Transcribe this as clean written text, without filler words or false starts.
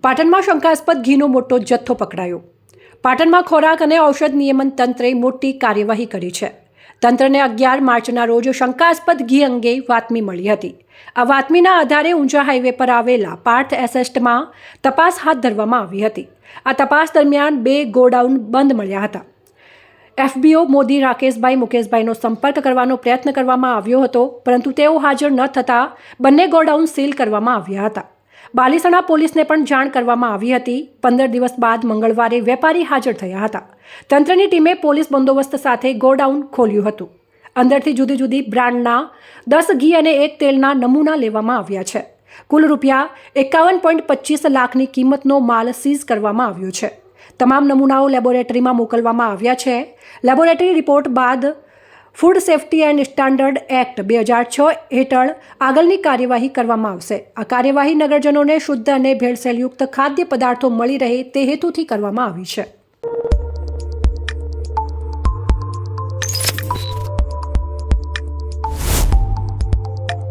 પાટણમાં શંકાસ્પદ ઘીનો મોટો જથ્થો પકડાયો. પાટણમાં ખોરાક અને ઔષધ નિયમન તંત્રે મોટી કાર્યવાહી કરી છે. તંત્રને 11 માર્ચના રોજ શંકાસ્પદ ઘી અંગે બાતમી મળી હતી. આ બાતમીના આધારે ઊંઝા હાઈવે પર આવેલા પાર્થ એસેટમાં તપાસ હાથ ધરવામાં આવી હતી. આ તપાસ દરમિયાન 2 ગોડાઉન બંધ મળ્યા હતા. FBO મોદી રાકેશભાઈ મુકેશભાઈનો સંપર્ક કરવાનો પ્રયત્ન કરવામાં આવ્યો હતો, પરંતુ તેઓ હાજર ન થતાં બંને ગોડાઉન સીલ કરવામાં આવ્યા હતા. બાલીસણા પોલીસને પણ જાણ કરવામાં આવી હતી. 15 દિવસ બાદ મંગળવારે વેપારી હાજર થયા હતા. તંત્રની ટીમે પોલીસ બંદોબસ્ત સાથે ગોડાઉન ખોલ્યું હતું. અંદરથી જુદી જુદી બ્રાન્ડના 10 ઘી અને 1 તેલના નમૂના લેવામાં આવ્યા છે. કુલ રૂપિયા 51.25 લાખની કિંમતનો માલ સીઝ કરવામાં આવ્યો છે. તમામ નમૂનાઓ લેબોરેટરીમાં મોકલવામાં આવ્યા છે. લેબોરેટરી રિપોર્ટ બાદ food safety and standard act 2006 હેઠળ આગળની કાર્યવાહી કરવામાં આવશે. આ કાર્યવાહી નગરજનોને શુદ્ધ અને ભેળસેળયુક્ત ખાદ્ય પદાર્થો મળી રહે તે હેતુથી કરવામાં આવી છે.